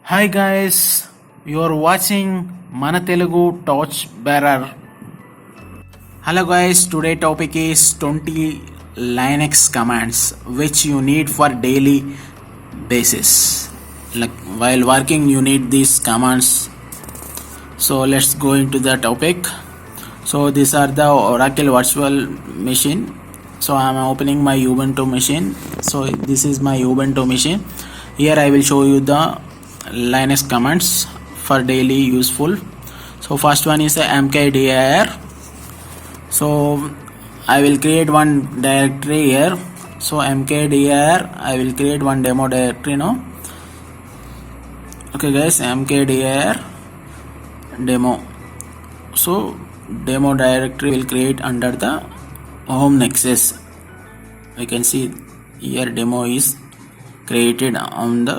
Hi guys, you are watching Mana Telugu Torch Bearer. Hello guys, today topic is 20 Linux commands which you need for daily basis. Like while working you need these commands. So let's go into the topic. So these are the Oracle virtual machine. So I am opening my Ubuntu machine. So this is my Ubuntu machine. Here I will show you the Linux commands for daily useful. So first one is the mkdir. So I will create one directory here. So mkdir, I will create one demo directory now. Okay guys, mkdir demo. So demo directory will create under the home nexus. We can see here demo is created on the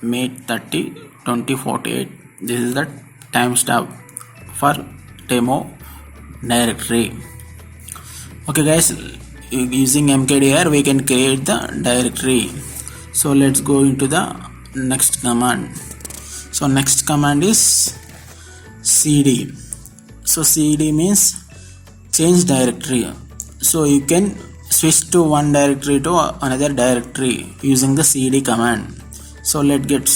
May 30 2048. This is the timestamp for demo directory. Okay guys, using mkdir we can create the directory. So let's go into the next command. So next command is cd. So cd means change directory. So you can switch to one directory to another directory using the cd command. So let's get.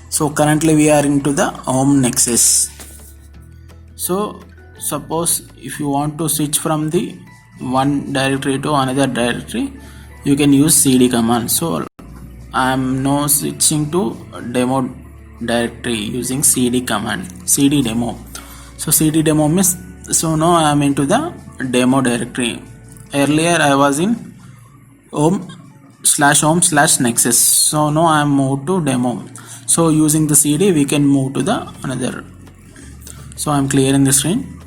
So currently we are into the home nexus. So suppose if you want to switch from the one directory to another directory, you can use cd command. So I am now switching to demo directory using cd command, cd demo. So cd demo means, so now I am into the demo directory. Earlier I was in home/nexus. So now I am moved to demo. So using the cd we can move to the another. So I am clearing the screen.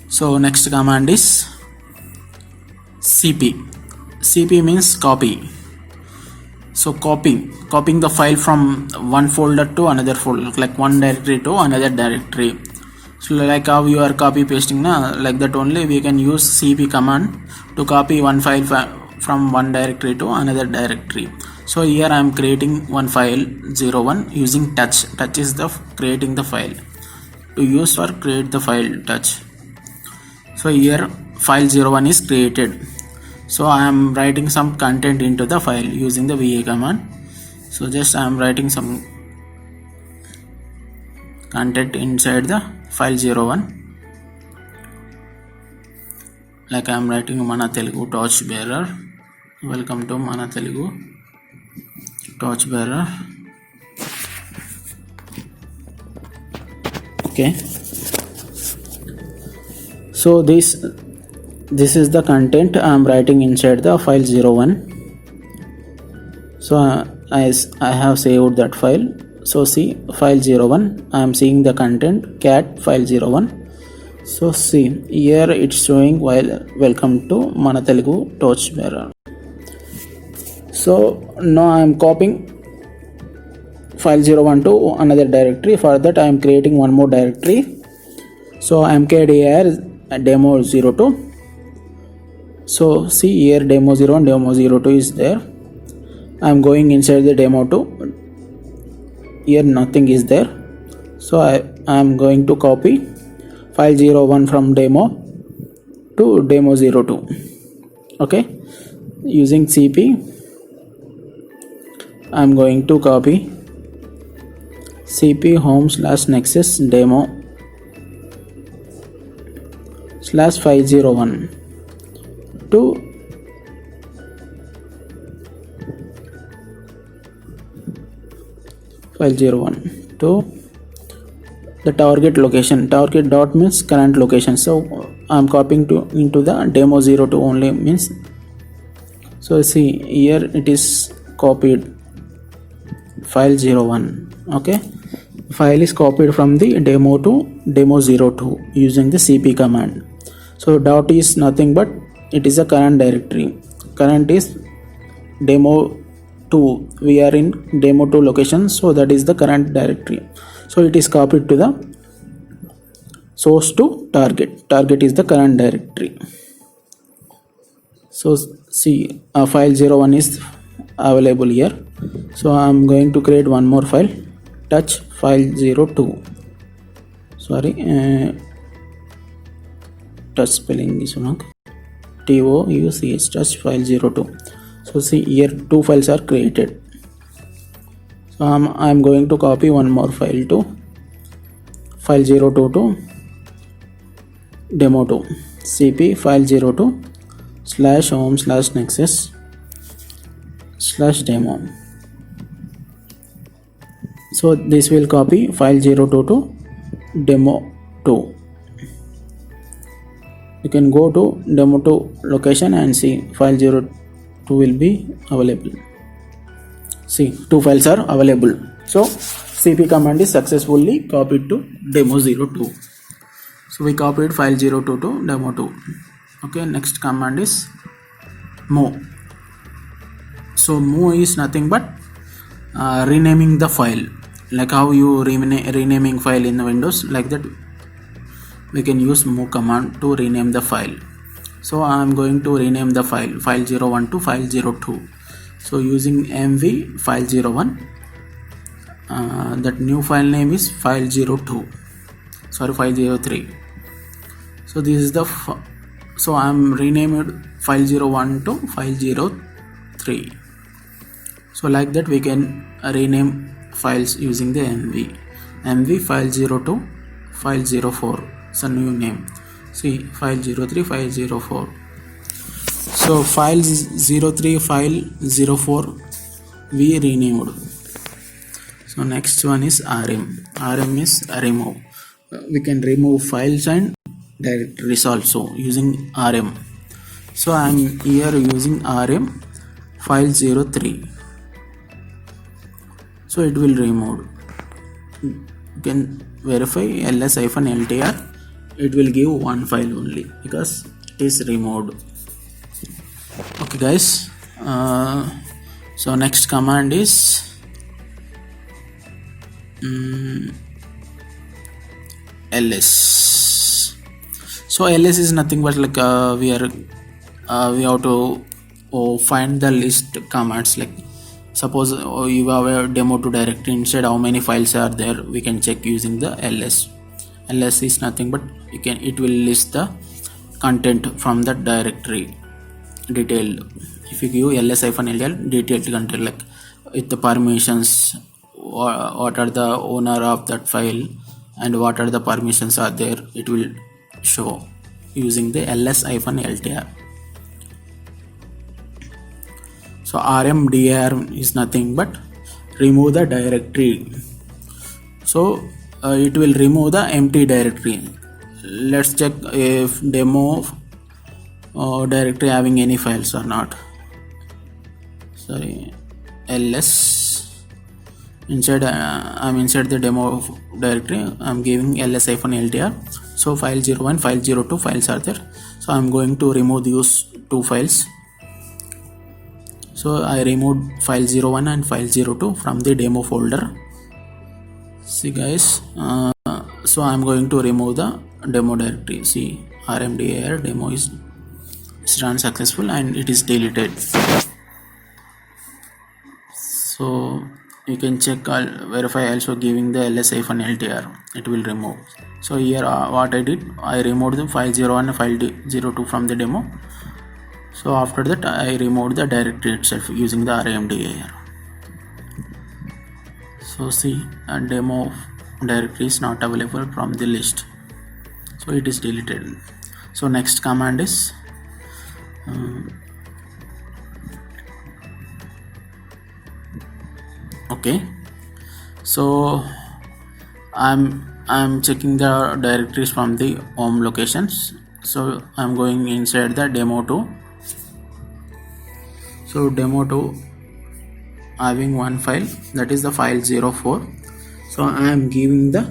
So next command is cp. Cp means copy. So copying the file from one folder to another folder, like one directory to another directory. So like how you are copy pasting now, like that only we can use cp command to copy one file from one directory to another directory. So here I am creating one file 01 using touch. Touch is the creating the file to use for create the file touch. So here file 01 is created. So I am writing some content into the file using the va command. So just I am writing some content inside the file 01. Like I am writing Mana Telugu Torch Bearer. Welcome to Mana Telugu Torch Bearer. Okay. So this is the content I am writing inside the file 01. So I have saved that file. So see file 01, I am seeing the content cat file 01. So see here it's showing while welcome to Mana Telugu Torch Bearer. So now I am copying file 01 to another directory. For that I am creating one more directory. So mkdir demo 02. So see here demo 01, demo 02 is there. I am going inside the demo 2. Here nothing is there. So I am going to copy file 01 from demo to demo 02. Okay, using cp I am going to copy cp home/nexus demo /501 to file 01 to the target location. Target dot means current location. So I am copying to into the demo 02 only means. So see here it is copied file 01. Okay, file is copied from the demo to demo 02 using the cp command. So dot is nothing but it is a current directory. Current is demo 2. We are in demo 2 location, so that is the current directory. So it is copied to the source to target. Target is the current directory. So see file 01 is available here. So I am going to create one more file touch file02. Sorry, touch spelling is wrong. TOUCH, touch file02. So see here two files are created. So I'm going to copy one more file to file02 to demo2. cp file02 /home/nexus/demo. So this will copy file02 to demo2. You can go to demo2 location and see file02 will be available. See, two files are available. So cp command is successfully copied to demo02. So we copied file02 to demo2. Okay, next command is move. So move is nothing but renaming the file, like how you renaming file in Windows, like that we can use move command to rename the file. So I am going to rename the file01 to file02. So using mv file01, that new file name is file03. So this is the so I am renamed file01 to file03. So like that we can rename files using the mv file02 file04. It's a new name. See, file03 file04. So file03 file04 we renamed. So next one is rm. Rm is remove. We can remove files and directories also using rm. So I am here using rm file03. So it will remove. You can verify ls-ltr. It will give one file only because it is removed. Okay guys, so next command is ls. So ls is nothing but like we have to find the list commands. Like suppose you have a demo2 directory, inside how many files are there, we can check using the ls. Ls is nothing but it will list the content from that directory detailed. If you give ls-ltr, detailed content, like with the permissions, what are the owner of that file and what are the permissions are there, it will show using the ls-ltr. So rmdir is nothing but remove the directory. So it will remove the empty directory. Let's check if demo directory having any files or not. Sorry, ls inside I'm inside the demo directory. I'm giving ls-ltr. So file01 file02 files are there. So I'm going to remove these two files. So I removed file01 and file02 from the demo folder. See guys, so I'm going to remove the demo directory. See, rmdir demo is run successful and it is deleted. So you can check verify also giving the ls-ltr, it will remove. So here what I did, I removed the file01 and file02 from the demo. So after that I removed the directory itself using the rmdir. So see, a demo directory is not available from the list, so it is deleted. So next command is okay. So I'm checking the directories from the home locations. So I'm going inside the demo2. So demo2 having one file, that is the file04. So I am giving the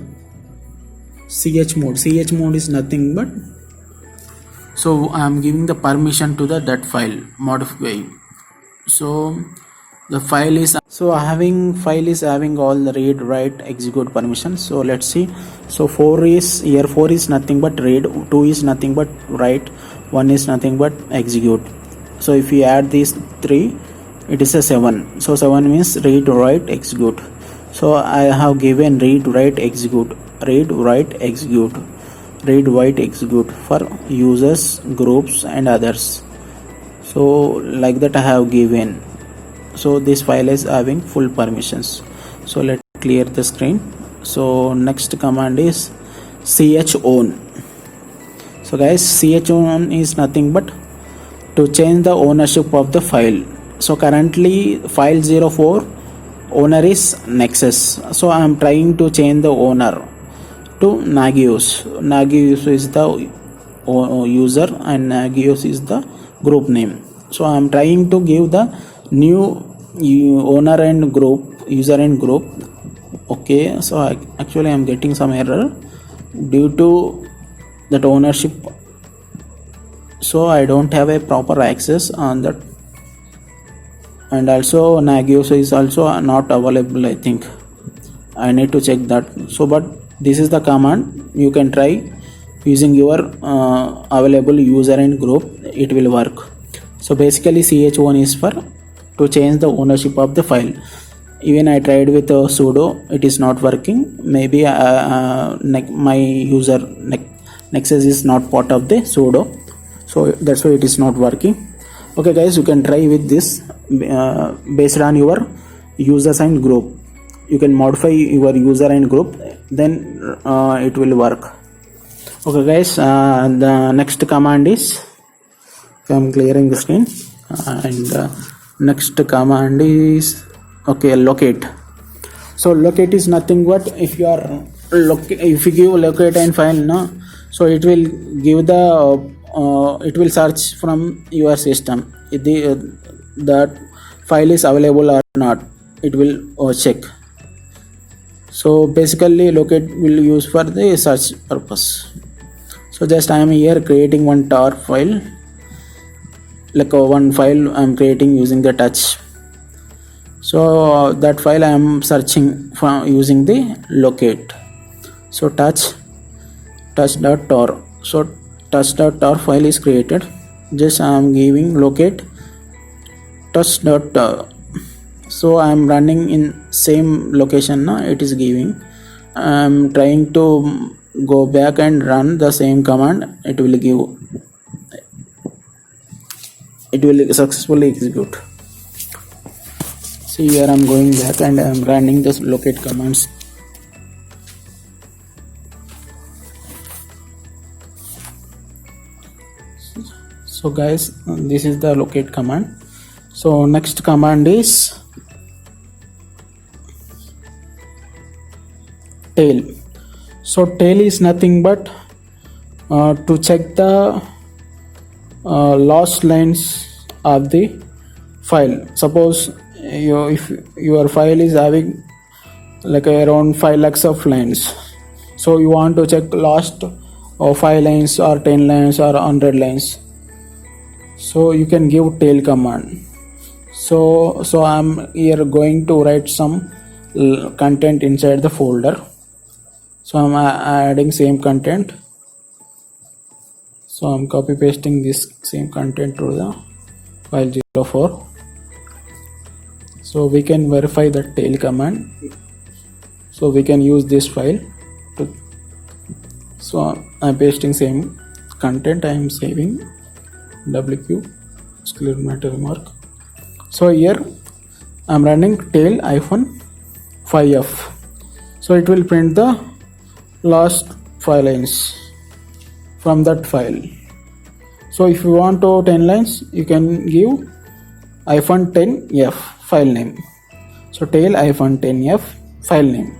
chmod. Chmod is nothing but, so I am giving the permission to that file modify. So the file is, so file is having all the read, write, execute permissions. So let's see. So 4 is nothing but read, 2 is nothing but write, 1 is nothing but execute. So if we add these 3, it is a 7. So 7 means read, write, execute. So I have given read write execute, read write execute, read write execute for users, groups and others. So like that I have given. So this file is having full permissions. So let's clear the screen. So next command is chown. So guys, chown is nothing but to change the ownership of the file. So currently file 04 owner is Nexus. So I am trying to change the owner to Nagios. Nagios is the user and Nagios is the group name. So I am trying to give the new owner and group, user and group. Okay, so actually I am getting some error due to that ownership. So I don't have a proper access on that, and also Nagios is also not available. I think I need to check that. So but this is the command, you can try using your available user and group, it will work. So basically chown is for to change the ownership of the file. Even I tried with sudo, it is not working. Maybe my user Nexus is not part of the sudo, so that's why it is not working. Okay guys, you can try with this based on your users and group. You can modify your user and group, then it will work. Okay guys, the next command is, I'm clearing the screen, and next command is locate. So locate is nothing but if you are if you give locate and file, no, so it will give the it will search from your system if that file is available or not. It will check. So basically locate will use for the search purpose. So just I am here creating one tar file, like one file I am creating using the touch. So that file I am searching from using the locate. So touch.tar. So touch.tar file is created. Just I am giving locate touch.tar. So I am running in same location now, it is giving. I am trying to go back and run the same command, it will give, it will successfully execute. See, here I am going back and I am running this locate commands. So guys, this is the locate command. So next command is tail. So tail is nothing but to check the last lines of the file. Suppose if your file is having like around 5 lakhs of lines, so you want to check last 5 lines or 10 lines or 100 lines, so you can give tail command. So I'm here going to write some content inside the folder. So I'm adding same content. So I'm copy pasting this same content to the file 04. So we can verify the tail command. So we can use this file to, so I'm pasting same content, I am saving wq exclamatory mark. So here I'm running tail -5f. So it will print the last 5 lines from that file. So if you want to 10 lines, you can give -10f file name. So tail -10f file name.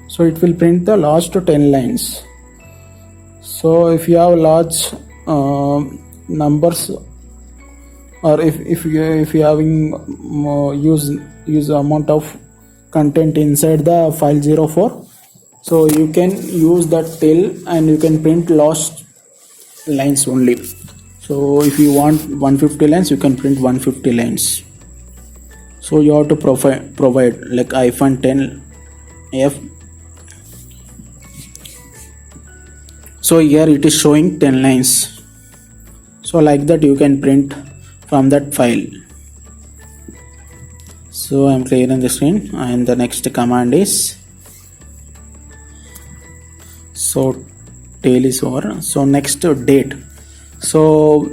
So it will print the last 10 lines. So if you have large numbers, or if you having use amount of content inside the file 04, so you can use that tail and you can print last lines only. So if you want 150 lines, you can print 150 lines. So you have to provide like -10f. So here it is showing 10 lines. So like that you can print from that file. So So I'm clearing the screen, and the next command is so tail is over. So next date. So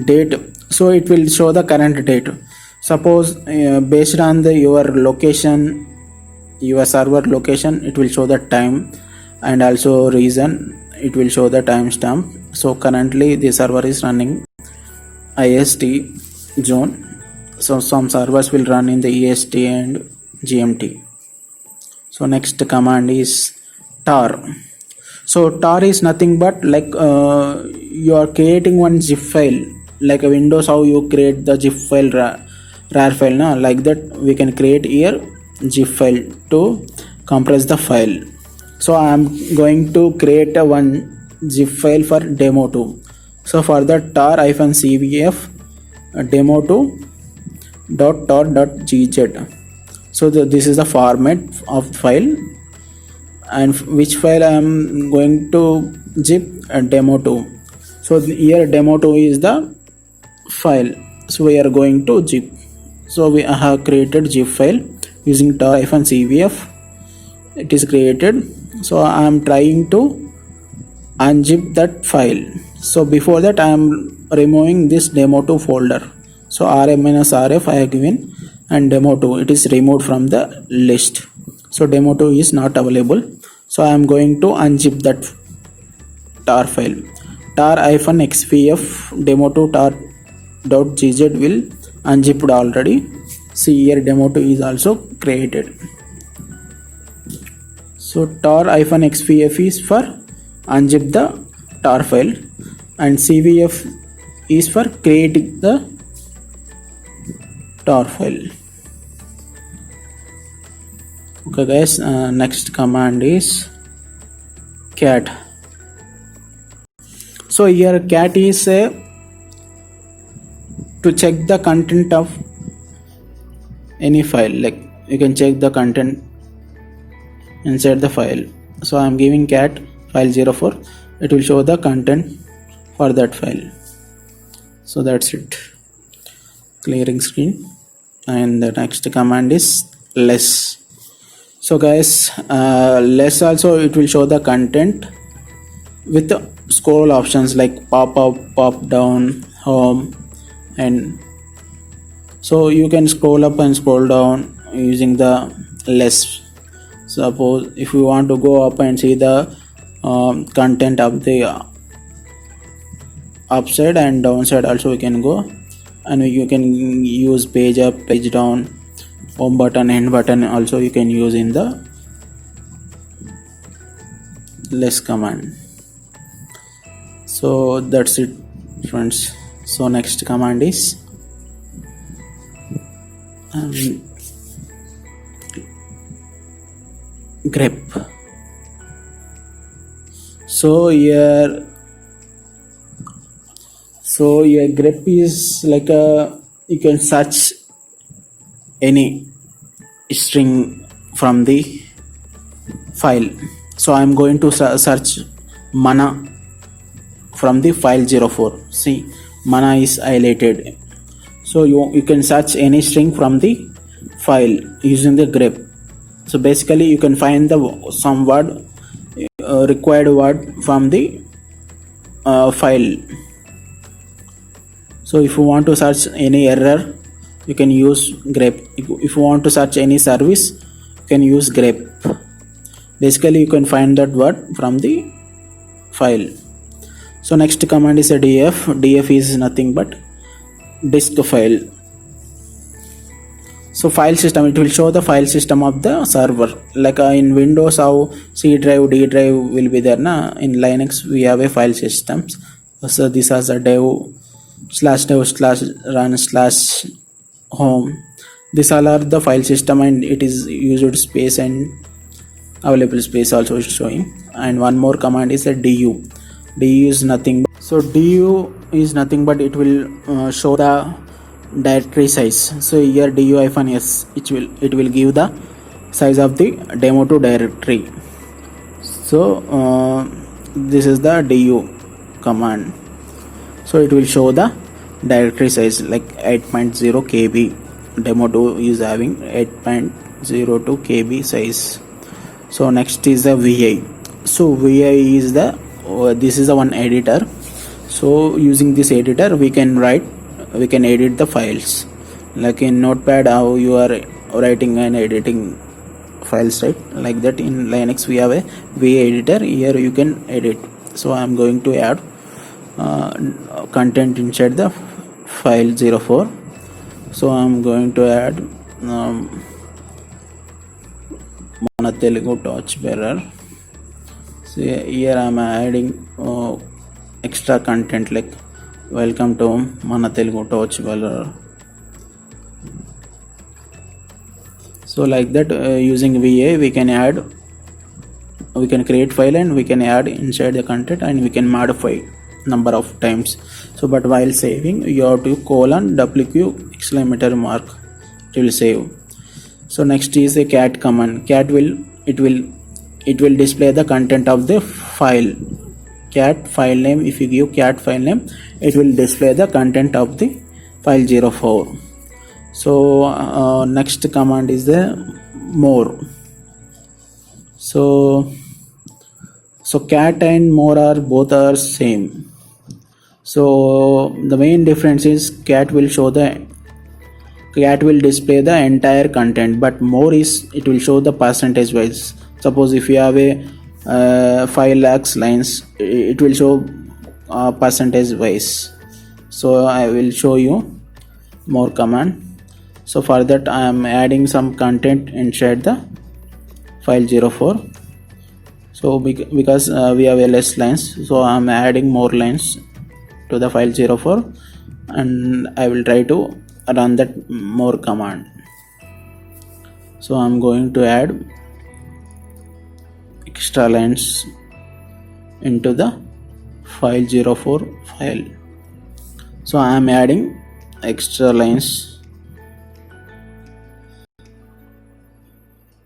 date, so it will show the current date. Suppose based on your location, your server location, it will show the time, and also reason it will show the timestamp. So currently the server is running IST zone, so some servers will run in the EST and GMT. So next command is tar. So tar is nothing but like you are creating one zip file, like a Windows how you create the zip file rar file, na? Like that we can create here zip file to compress the file. So I am going to create a one zip file for demo2. So for that tar-cvf demo2 .tar.gz. so this is the format of file, and which file I am going to zip demo2. So here demo2 is the file, so we are going to zip. So we have created zip file using tar-cvf. It is created. So I am trying to unzip that file. So before that I am removing this demo2 folder. So rm-rf I have given, and demo2 it is removed from the list. So demo2 is not available. So I am going to unzip that tar file. tar-xvf demo2 tar.gz will unzipped already. See here demo2 is also created. So tar-xvf is for unzip the tar file, and cvf is for creating the tar file. Okay guys, next command is cat. So here cat is to check the content of any file, like you can check the content inside the file. So I am giving cat file04, it will show the content for that file. So that's it, clearing screen. And the next command is less. So guys, less also it will show the content with the scroll options like pop up, pop down, home, and so you can scroll up and scroll down using the less. Suppose if you want to go up and see the content of the upside and downside also, you can go, and you can use page up, page down, home button, end button also you can use in the less command. So that's it friends. So next command is grep. So here grep is like you can search any string from the file. So I am going to search mana from the file 04. See, mana is highlighted. So you can search any string from the file using the grep. So basically you can find the some word required word from the file. So if you want to search any error, you can use grep. If you want to search any service, you can use grep. Basically you can find that word from the file. So next command is a df. Df is nothing but disk file. So file system, it will show the file system of the server, like in Windows how C drive, D drive will be there, na? In Linux we have a file systems. So this is a dev /dev/run/ home. These all are the file system, and it is used space and available space also is showing. And one more command is a du. Du is nothing. So du is nothing but it will show the directory size. So here du-s it will give the size of the demo2 directory. So this is the du command. So it will show the directory size like 8.0 KB. demo 2 is having 8.02 KB size. So next is the VI. So VI is the this is the one editor. So using this editor we can edit the files, like in Notepad how you are writing and editing files, right? Like that in Linux we have a VI editor. Here you can edit. So I am going to add content inside the file 04. So I am going to add Mana Telugu torchbearer. So here I am adding extra content like welcome to Mana Telugu torchbearer. So like that using VA we can create file and we can add inside the content and we can modify number of times. So but while saving you have to :WQ exclamatory mark, it will save. So next is a cat command. Cat will display the content of the file. Cat file name, if you give cat file name, it will display the content of the file 04. So next command is the more. So cat and more are both are same. So the main difference is cat will display the entire content, but more is it will show the percentage wise. Suppose if you have a 5 lakhs lines, it will show percentage wise. So I will show you more command. So for that I am adding some content inside the file 04. So because we have less lines, so I am adding more lines to the file 04 and I will try to run that more command. So I am going to add extra lines into the file 04 file. So I am adding extra lines.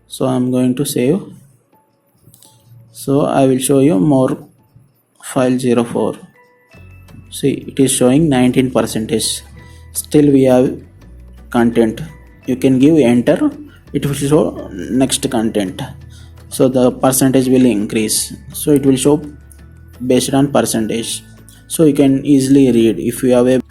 So I am going to save. So I will show you more file 04. See, it is showing 19%. Still we have content. You can give enter, it will show next content. So the percentage will increase. So it will show based on percentage. So you can easily read. If you have a